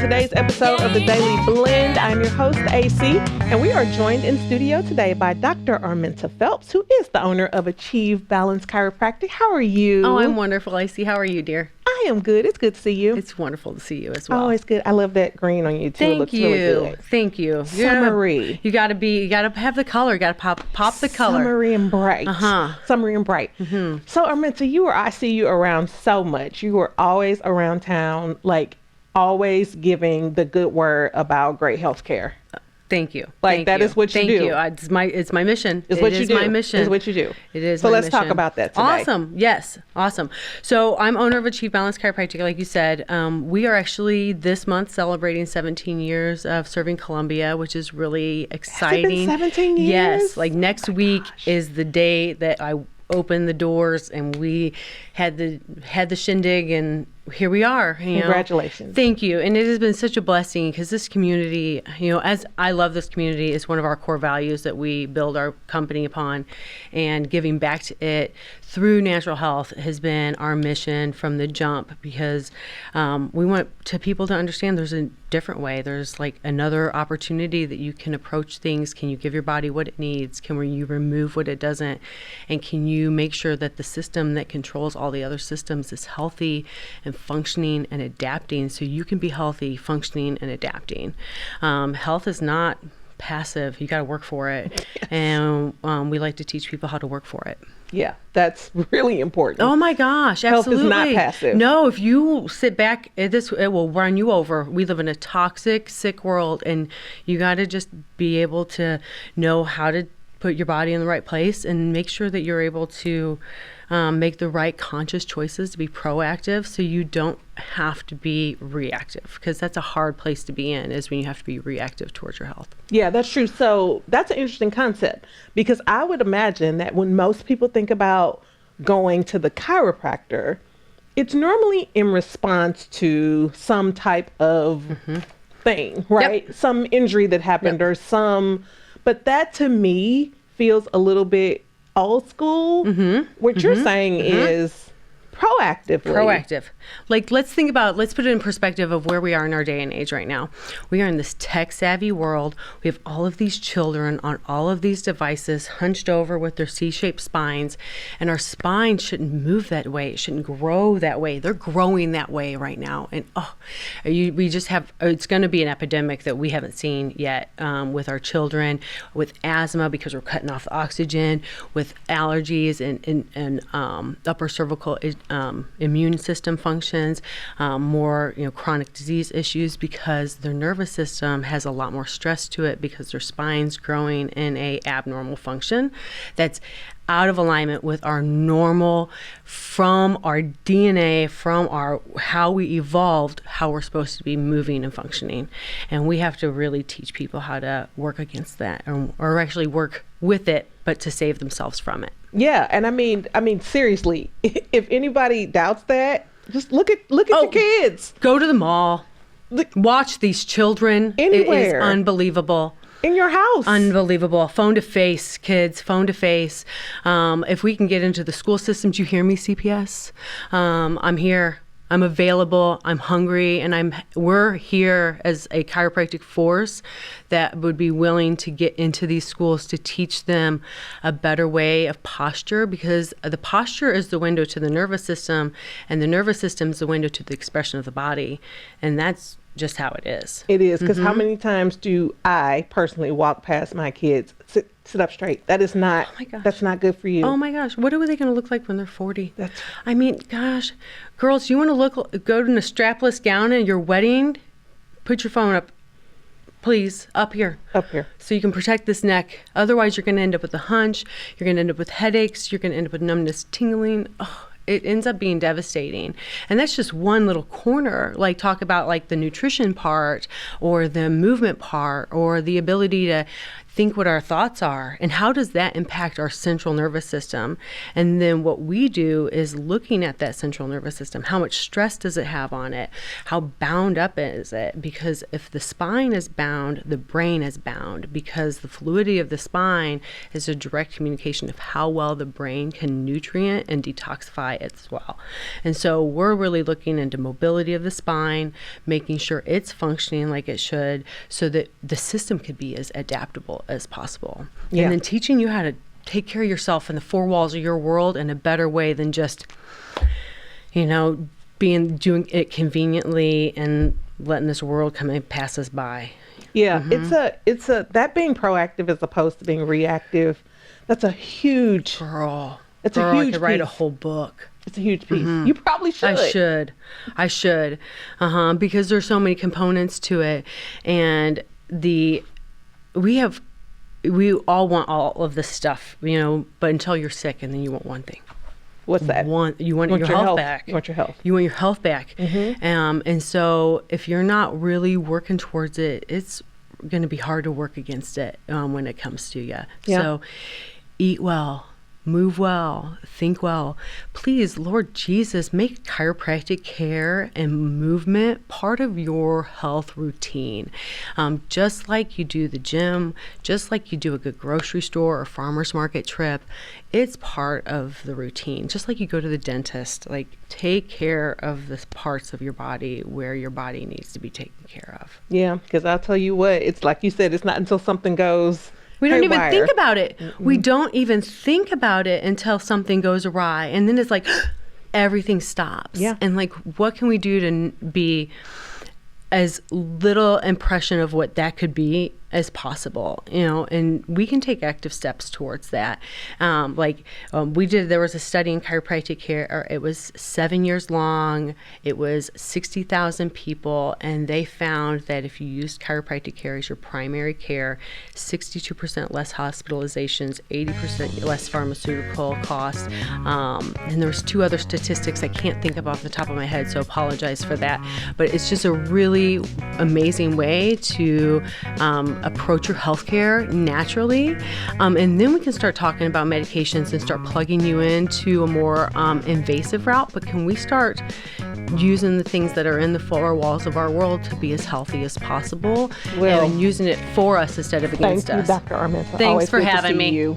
today's episode of The Daily Blend. I'm your host, AC, and we are joined in studio today by Dr. Arminta Phelps, who is the owner of Achieve Balance Chiropractic. How are you? Oh, I'm wonderful, AC. How are you, dear? I am good. It's good to see you. It's wonderful to see you as well. Oh, it's good. I love that green on you too. Thank it looks you. Really good. Thank you. Summery. You gotta have the color. You gotta pop the color. Summery and bright. Summery and bright. Mm-hmm. So, Arminta, I see you around so much. You are always around town, like always giving the good word about great health care. Thank you. That is what you do. Thank you. It's my mission. It's what you do. My mission. It's what you do. It is. So my let's mission. talk about that today. Awesome. Yes. Awesome. So I'm owner of Achieve Balance Chiropractic, like you said. We are actually this month celebrating 17 years of serving Colombia, which is really exciting. Has it been 17 years? Yes. Like next week is the day that I opened the doors and we had the shindig, and here we are. Congratulations. Thank you. And it has been such a blessing because this community, as I love this community, is one of our core values that we build our company upon, and giving back to it through natural health has been our mission from the jump, because we want people to understand there's a different way. There's like another opportunity that you can approach things. Can you give your body what it needs? Can you remove what it doesn't? And can you make sure that the system that controls all the other systems is healthy and functioning and adapting, so you can be healthy, functioning, and adapting. Health is not passive. You got to work for it. And we like to teach people how to work for it. Yeah, that's really important. Oh my gosh, absolutely. Health is not passive. No, if you sit back, it will run you over. We live in a toxic, sick world, and you got to just be able to know how to put your body in the right place and make sure that you're able to make the right conscious choices to be proactive, so you don't have to be reactive, because that's a hard place to be in, is when you have to be reactive towards your health. Yeah, that's true. So that's an interesting concept, because I would imagine that when most people think about going to the chiropractor, it's normally in response to some type of thing, right? Yep. Some injury that happened or but that to me feels a little bit old school. What you're saying is proactive. Like, let's put it in perspective of where we are in our day and age right now. We are in this tech savvy world. We have all of these children on all of these devices, hunched over with their C-shaped spines, and our spine shouldn't move that way. It shouldn't grow that way. They're growing that way right now. And it's going to be an epidemic that we haven't seen yet, with our children, with asthma, because we're cutting off the oxygen, with allergies and upper cervical immune system functions, more chronic disease issues, because their nervous system has a lot more stress to it, because their spine's growing in a abnormal function that's out of alignment with our normal, from our DNA, from how we evolved, how we're supposed to be moving and functioning. And we have to really teach people how to work against that, or actually work with it, but to save themselves from it. Yeah, and I mean, seriously, if anybody doubts that, just look at your kids. Go to the mall. Watch these children. Anywhere. It is unbelievable. In your house. Unbelievable. Phone to face, kids. Phone to face. If we can get into the school systems, you hear me, CPS? I'm here. I'm available, I'm hungry, and we're here as a chiropractic force that would be willing to get into these schools to teach them a better way of posture, because the posture is the window to the nervous system, and the nervous system is the window to the expression of the body, and that's just how it is. It is, because how many times do I personally walk past my kids, sit up straight? That is not, that's not good for you. Oh my gosh, what are they going to look like when they're 40? I mean, gosh, girls, you want to go to a strapless gown at your wedding? Put your phone up, please, up here. Up here. So you can protect this neck. Otherwise, you're going to end up with a hunch. You're going to end up with headaches. You're going to end up with numbness, tingling. Oh, it ends up being devastating. And that's just one little corner. Like, talk about like the nutrition part, or the movement part, or the ability to think what our thoughts are and how does that impact our central nervous system. And then what we do is looking at that central nervous system. How much stress does it have on it? How bound up is it? Because if the spine is bound, the brain is bound, because the fluidity of the spine is a direct communication of how well the brain can nutrient and detoxify as well. And so we're really looking into mobility of the spine, making sure it's functioning like it should so that the system could be as adaptable as possible. Yeah. And then teaching you how to take care of yourself in the four walls of your world in a better way than just, doing it conveniently and letting this world come and pass us by. Yeah, it's a that being proactive as opposed to being reactive. That's a huge Girl, it's a huge I could write a piece. whole book. It's a huge piece. You probably should. I should. Because there's so many components to it. And we all want all of this stuff, but until you're sick, and then you want one thing. What's that? You want your health back. You want your health. You want your health back. And so if you're not really working towards it, it's going to be hard to work against it when it comes to you. Yeah. So eat well. Move well, think well. Please, Lord Jesus, make chiropractic care and movement part of your health routine. Just like you do the gym, just like you do a good grocery store or farmer's market trip, it's part of the routine. Just like you go to the dentist, like take care of the parts of your body where your body needs to be taken care of. Yeah, because I'll tell you what, it's like you said, it's not until something goes We don't even haywire. think about it. We don't even think about it until something goes awry. And then it's like everything stops. Yeah. And like, what can we do to be as little impression of what that could be as possible, and we can take active steps towards that. There was a study in chiropractic care, it was 7 years long, it was 60,000 people, and they found that if you used chiropractic care as your primary care, 62% less hospitalizations, 80% less pharmaceutical costs, and there was two other statistics I can't think of off the top of my head, so apologize for that, but it's just a really amazing way to approach your healthcare naturally, and then we can start talking about medications and start plugging you into a more invasive route. But can we start using the things that are in the four walls of our world to be as healthy as possible, Well, and using it for us instead of against Thank us? you, Dr. Arminta. Thanks Always for good to having see me. you.